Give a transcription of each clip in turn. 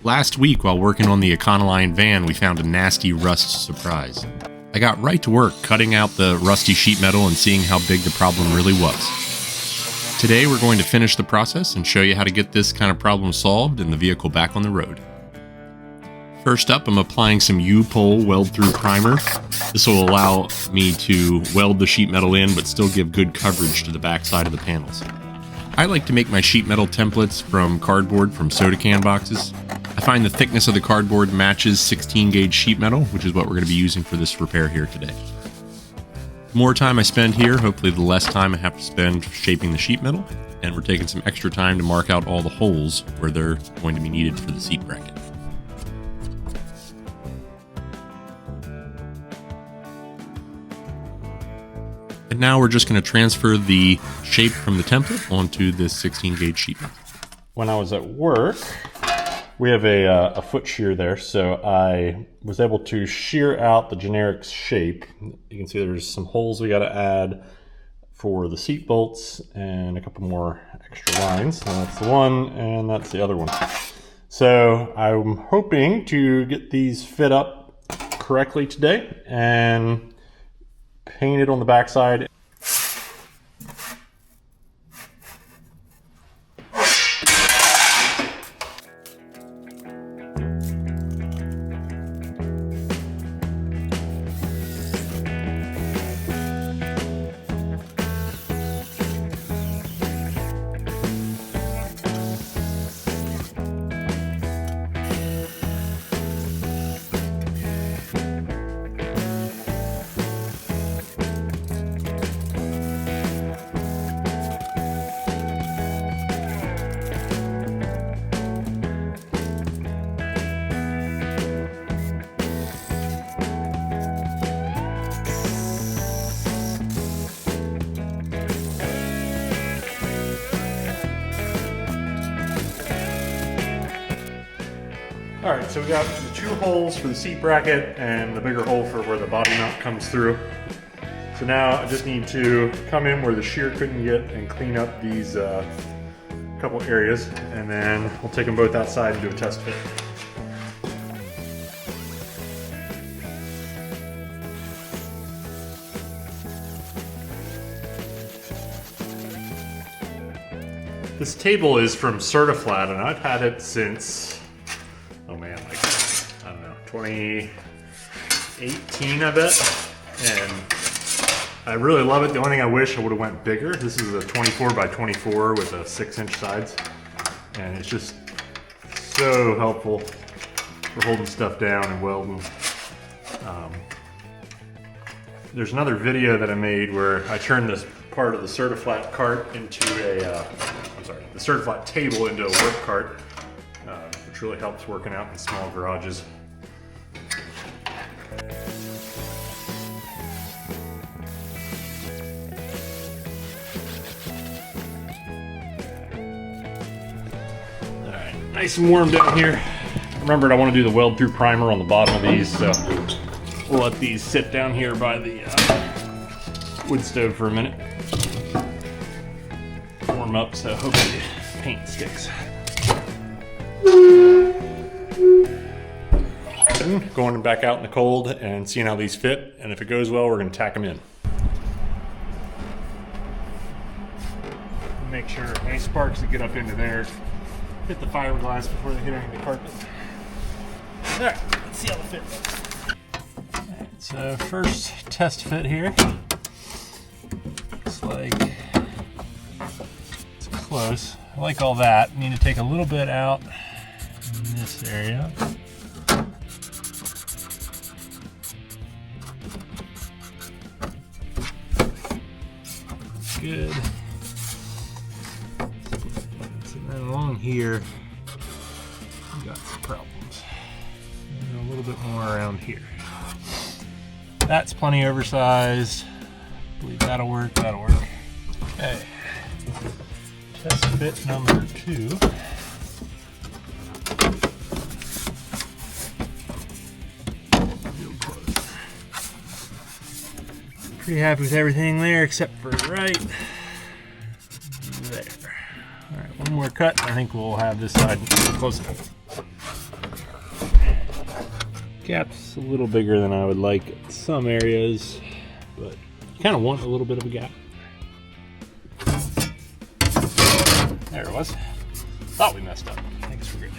Last week, while working on the Econoline van, we found a nasty rust surprise. I got right to work cutting out the rusty sheet metal and seeing how big the problem really was. Today, we're going to finish the process and show you how to get this kind of problem solved and the vehicle back on the road. First up, I'm applying some U-pole weld-through primer. This will allow me to weld the sheet metal in but still give good coverage to the back side of the panels. I like to make my sheet metal templates from cardboard from soda can boxes. I find the thickness of the cardboard matches 16 gauge sheet metal, which is what we're going to be using for this repair here today. The more time I spend here, hopefully the less time I have to spend shaping the sheet metal, and we're taking some extra time to mark out all the holes where they're going to be needed for the seat bracket. And now we're just going to transfer the shape from the template onto this 16 gauge sheet metal. When I was at work, we have a foot shear there, so I was able to shear out the generic shape. You can see there's some holes we got to add for the seat bolts and a couple more extra lines. And that's the one, and that's the other one. So I'm hoping to get these fit up correctly today and paint it on the backside. Alright, so we got the two holes for the seat bracket and the bigger hole for where the body mount comes through. So now I just need to come in where the shear couldn't get and clean up these couple areas, and then we'll take them both outside and do a test fit. This table is from Certiflat, and I've had it since, oh man, like, I don't know, 2018, I bet. And I really love it. The only thing I wish I would have went bigger. This is a 24 by 24 with a 6-inch sides. And it's just so helpful for holding stuff down and welding. There's another video that I made where I turned this part of the Certiflat cart into the Certiflat table into a work cart, which really helps working out in small garages. Alright, nice and warm down here. Remembered I want to do the weld-through primer on the bottom of these, so we'll let these sit down here by the wood stove for a minute. Warm up, so hopefully paint sticks. Going back out in the cold and seeing how these fit, and if it goes well, we're going to tack them in. Make sure any sparks that get up into there hit the fiberglass before they hit any of the carpet. Alright, let's see how the fit looks. Alright, so first test fit here. Looks like it's close. I like all that. Need to take a little bit out in this area. Good. So then along here, we got some problems. And a little bit more around here. That's plenty oversized. I believe that'll work. That'll work. Okay. Test fit number 2. Pretty happy with everything there except for right there. Alright, one more cut. I think we'll have this side close enough. Gap's a little bigger than I would like in some areas, but you kind of want a little bit of a gap. There it was. Thought we messed up. Thanks for good.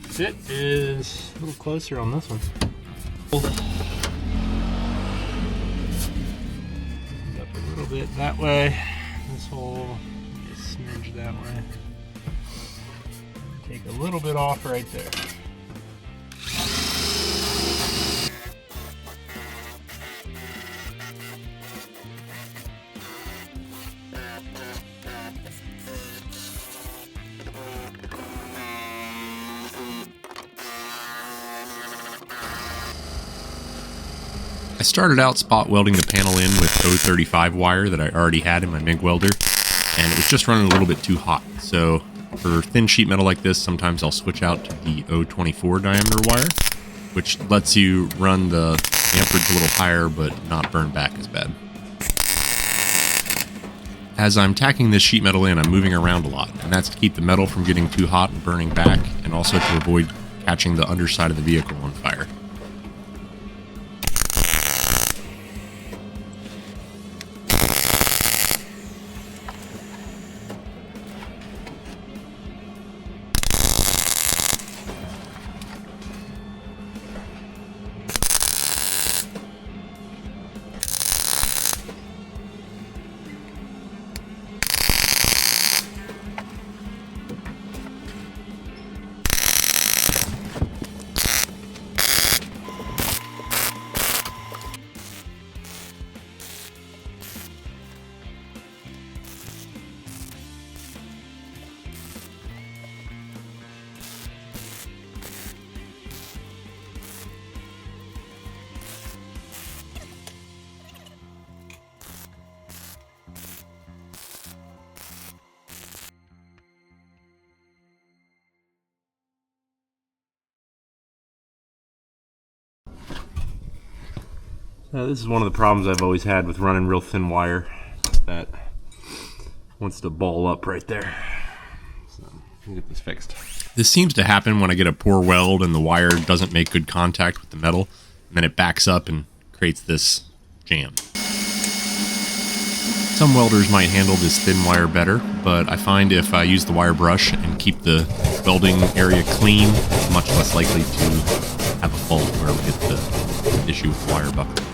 Fit is a little closer on this one. Up a little bit that way. This hole, a smidge that way. Take a little bit off right there. I started out spot welding the panel in with 035 wire that I already had in my MIG welder, and it was just running a little bit too hot. So for thin sheet metal like this, sometimes I'll switch out to the 024 diameter wire, which lets you run the amperage a little higher but not burn back as bad. As I'm tacking this sheet metal in, I'm moving around a lot, and that's to keep the metal from getting too hot and burning back, and also to avoid catching the underside of the vehicle on fire. This is one of the problems I've always had with running real thin wire that wants to ball up right there. So we'll get this fixed. This seems to happen when I get a poor weld and the wire doesn't make good contact with the metal, and then it backs up and creates this jam. Some welders might handle this thin wire better, but I find if I use the wire brush and keep the welding area clean, it's much less likely to have a fault where we get the issue with the wire buckle.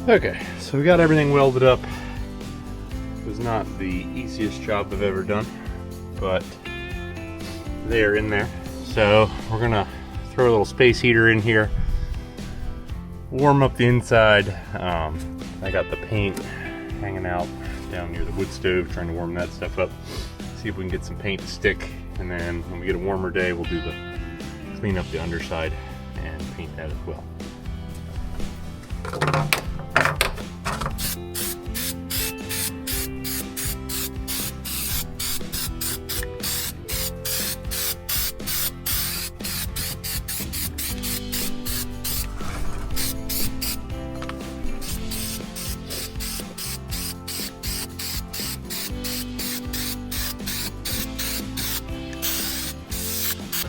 Okay, so we got everything welded up. It was not the easiest job I've ever done, but they are in there. So we're gonna throw a little space heater in here, warm up the inside. I got the paint hanging out down near the wood stove, trying to warm that stuff up. See if we can get some paint to stick, and then when we get a warmer day, we'll do the clean up the underside and paint that as well.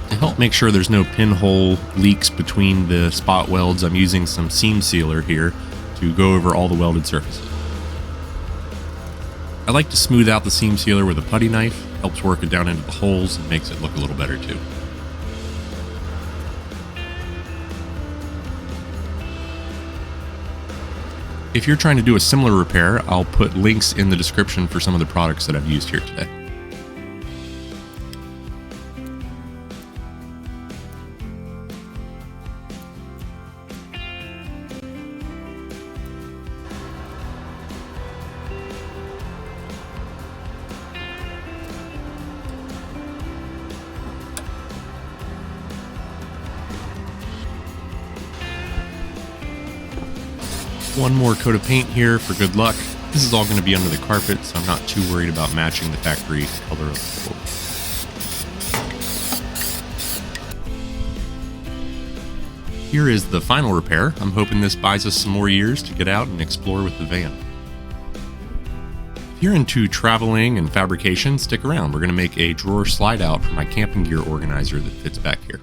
To help make sure there's no pinhole leaks between the spot welds, I'm using some seam sealer here to go over all the welded surfaces. I like to smooth out the seam sealer with a putty knife. Helps work it down into the holes and makes it look a little better too. If you're trying to do a similar repair, I'll put links in the description for some of the products that I've used here today. One more coat of paint here for good luck. This is all going to be under the carpet, so I'm not too worried about matching the factory color of the floor. Here is the final repair. I'm hoping this buys us some more years to get out and explore with the van. If you're into traveling and fabrication, stick around. We're going to make a drawer slide out for my camping gear organizer that fits back here.